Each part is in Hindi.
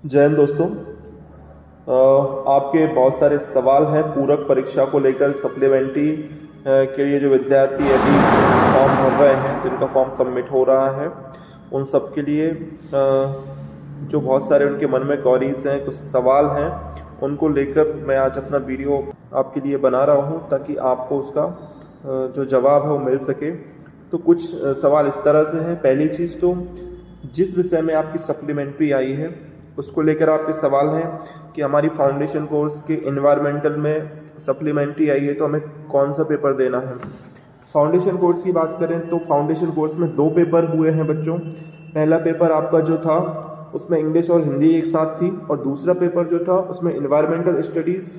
जय हिंद दोस्तों। आपके बहुत सारे सवाल हैं पूरक परीक्षा को लेकर। सप्लीमेंट्री के लिए जो विद्यार्थी अभी फॉर्म भर रहे हैं, जिनका फॉर्म सबमिट हो रहा है, उन सब के लिए जो बहुत सारे उनके मन में क्वेरीज हैं, कुछ सवाल हैं, उनको लेकर मैं आज अपना वीडियो आपके लिए बना रहा हूं ताकि आपको उसका जो जवाब है वो मिल सके। तो कुछ सवाल इस तरह से हैं। पहली चीज़ तो जिस विषय में आपकी सप्लीमेंट्री आई है उसको लेकर आपके सवाल हैं कि हमारी फाउंडेशन कोर्स के एनवायरमेंटल में सप्लीमेंट्री आई है तो हमें कौन सा पेपर देना है। फाउंडेशन कोर्स की बात करें तो फाउंडेशन कोर्स में 2 पेपर हुए हैं बच्चों। पहला पेपर आपका जो था उसमें इंग्लिश और हिंदी एक साथ थी, और दूसरा पेपर जो था उसमें एनवायरमेंटल स्टडीज़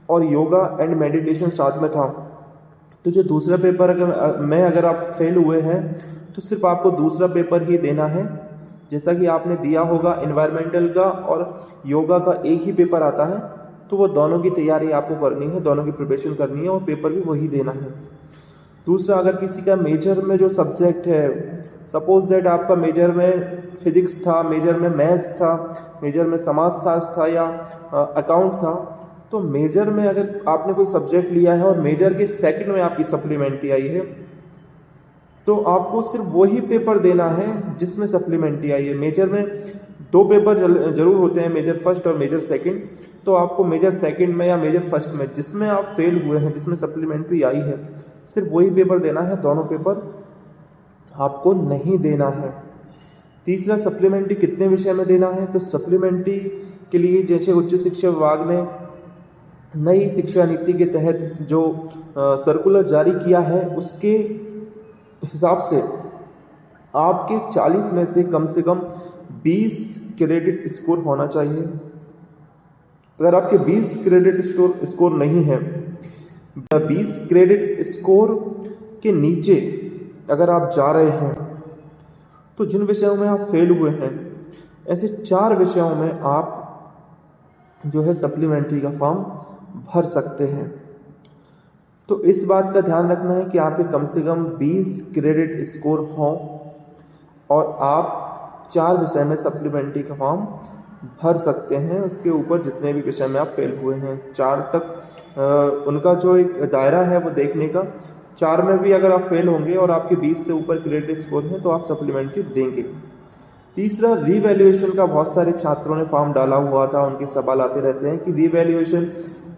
और योगा एंड मेडिटेशन साथ में था। तो जो दूसरा पेपर अगर आप फेल हुए हैं तो सिर्फ आपको दूसरा पेपर ही देना है। जैसा कि आपने दिया होगा एनवायरमेंटल का और योगा का एक ही पेपर आता है, तो वो दोनों की तैयारी आपको करनी है, दोनों की प्रिपरेशन करनी है और पेपर भी वही देना है। दूसरा, अगर किसी का मेजर में जो सब्जेक्ट है, सपोज दैट आपका मेजर में फिजिक्स था, मेजर में मैथ्स था, मेजर में समाजशास्त्र था या अकाउंट था, तो मेजर में अगर आपने कोई सब्जेक्ट लिया है और मेजर के सेकंड में आपकी सप्लीमेंट्री आई है तो आपको सिर्फ वही पेपर देना है जिसमें सप्लीमेंट्री आई है। मेजर में 2 पेपर जरूर होते हैं, मेजर फर्स्ट और मेजर सेकंड। तो आपको मेजर सेकंड में या मेजर फर्स्ट में जिसमें आप फेल हुए हैं, जिसमें सप्लीमेंट्री आई है, सिर्फ वही पेपर देना है, दोनों पेपर आपको नहीं देना है। तीसरा, सप्लीमेंट्री कितने विषय में देना है। तो सप्लीमेंट्री के लिए जैसे उच्च शिक्षा विभाग ने नई शिक्षा नीति के तहत जो सर्कुलर जारी किया है उसके हिसाब से आपके 40 में से कम 20 क्रेडिट स्कोर होना चाहिए। अगर आपके 20 क्रेडिट स्कोर नहीं है, 20 क्रेडिट स्कोर के नीचे अगर आप जा रहे हैं तो जिन विषयों में आप फेल हुए हैं, ऐसे 4 विषयों में आप जो है सप्लीमेंट्री का फॉर्म भर सकते हैं। तो इस बात का ध्यान रखना है कि आपके कम से कम 20 क्रेडिट स्कोर हों और आप 4 विषय में सप्लीमेंट्री का फॉर्म भर सकते हैं। उसके ऊपर जितने भी विषय में आप फेल हुए हैं, 4 तक उनका जो एक दायरा है वो देखने का। 4 में भी अगर आप फेल होंगे और आपके 20 से ऊपर क्रेडिट स्कोर हैं तो आप सप्लीमेंट्री देंगे। तीसरा, रीवैल्यूएशन का बहुत सारे छात्रों ने फॉर्म डाला हुआ था, उनके सवाल आते रहते हैं कि रीवैल्यूएशन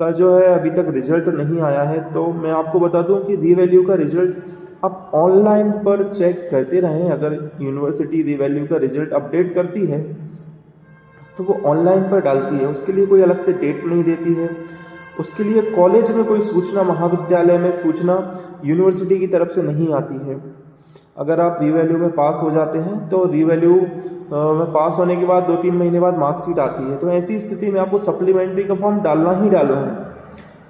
का जो है अभी तक रिजल्ट नहीं आया है। तो मैं आपको बता दूं कि रीवैल्यू का रिजल्ट आप ऑनलाइन पर चेक करते रहें। अगर यूनिवर्सिटी रीवैल्यू का रिजल्ट अपडेट करती है तो वो ऑनलाइन पर डालती है, उसके लिए कोई अलग से डेट नहीं देती है। उसके लिए कॉलेज में कोई सूचना, महाविद्यालय में सूचना यूनिवर्सिटी की तरफ से नहीं आती है। अगर आप रीवैल्यू में पास हो जाते हैं तो रीवैल्यू में पास होने के बाद 2-3 महीने बाद मार्कशीट आती है, तो ऐसी स्थिति में आपको सप्लीमेंट्री का फॉर्म डालना ही डालना है।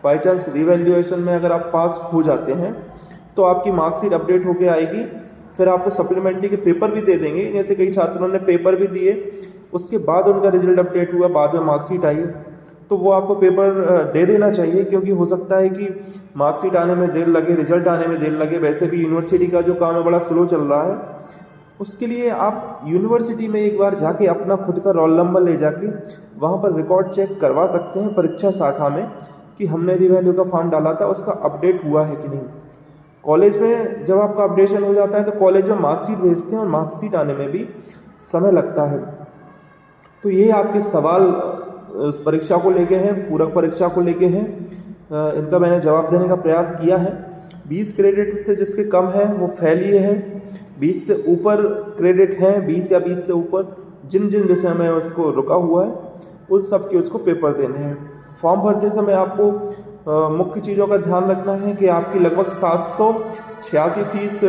बाई चांस रीवैल्यूएशन में अगर आप पास हो जाते हैं तो आपकी मार्कशीट अपडेट होके आएगी, फिर आपको सप्लीमेंट्री के पेपर भी दे देंगे। जैसे कई छात्रों ने पेपर भी दिए, उसके बाद उनका रिजल्ट अपडेट हुआ, बाद में मार्कशीट आई, तो वो आपको पेपर दे देना चाहिए, क्योंकि हो सकता है कि मार्कशीट आने में देर लगे, रिजल्ट आने में देर लगे। वैसे भी यूनिवर्सिटी का जो काम है बड़ा स्लो चल रहा है। उसके लिए आप यूनिवर्सिटी में एक बार जाके अपना खुद का रोल नंबर ले जाके वहाँ पर रिकॉर्ड चेक करवा सकते हैं परीक्षा शाखा में कि हमने रीवैल्यू का फॉर्म डाला था, उसका अपडेट हुआ है कि नहीं। कॉलेज में जब आपका अपडेशन हो जाता है तो कॉलेज में मार्कशीट भेजते हैं और मार्कशीट आने में भी समय लगता है। तो ये आपके सवाल उस परीक्षा को लेके हैं, पूरक परीक्षा को लेके हैं। इनका मैंने जवाब देने का प्रयास किया है। 20 क्रेडिट से जिसके कम है वो फेल ही है, 20 से ऊपर क्रेडिट हैं, 20 या 20 से ऊपर जिन जिन विषय में उसको रुका हुआ है उन सब के उसको पेपर देने हैं। फॉर्म भरते समय आपको मुख्य चीज़ों का ध्यान रखना है कि आपकी लगभग 786 फीस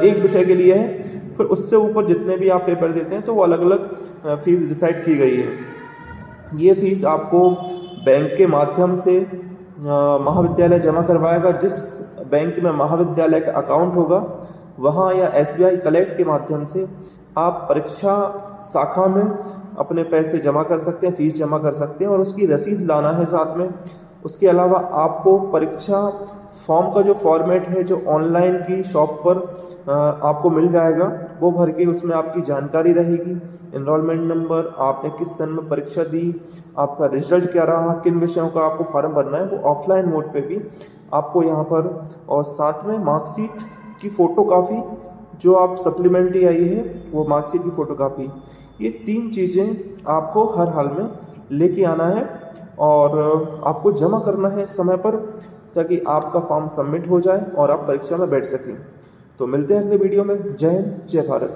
एक विषय के लिए है, फिर उससे ऊपर जितने भी आप पेपर देते हैं तो वो अलग अलग फीस डिसाइड की गई है। ये फीस आपको बैंक के माध्यम से महाविद्यालय जमा करवाएगा। जिस बैंक में महाविद्यालय का अकाउंट होगा वहाँ या SBI कलेक्ट के माध्यम से आप परीक्षा शाखा में अपने पैसे जमा कर सकते हैं, फीस जमा कर सकते हैं और उसकी रसीद लाना है साथ में। उसके अलावा आपको परीक्षा फॉर्म का जो फॉर्मेट है जो ऑनलाइन की शॉप पर आपको मिल जाएगा, वो भर के उसमें आपकी जानकारी रहेगी, एनरोलमेंट नंबर, आपने किस सन में परीक्षा दी, आपका रिजल्ट क्या रहा, किन विषयों का आपको फॉर्म भरना है, वो ऑफलाइन मोड पे भी आपको यहाँ पर, और साथ में मार्कशीट की फ़ोटोकॉपी जो आप सप्लीमेंट्री आई है वो मार्कशीट की फ़ोटोकॉपी, ये 3 चीज़ें आपको हर हाल में लेके आना है और आपको जमा करना है समय पर, ताकि आपका फॉर्म सबमिट हो जाए और आप परीक्षा में बैठ सकें। तो मिलते हैं अगले वीडियो में। जय हिंद, जय भारत।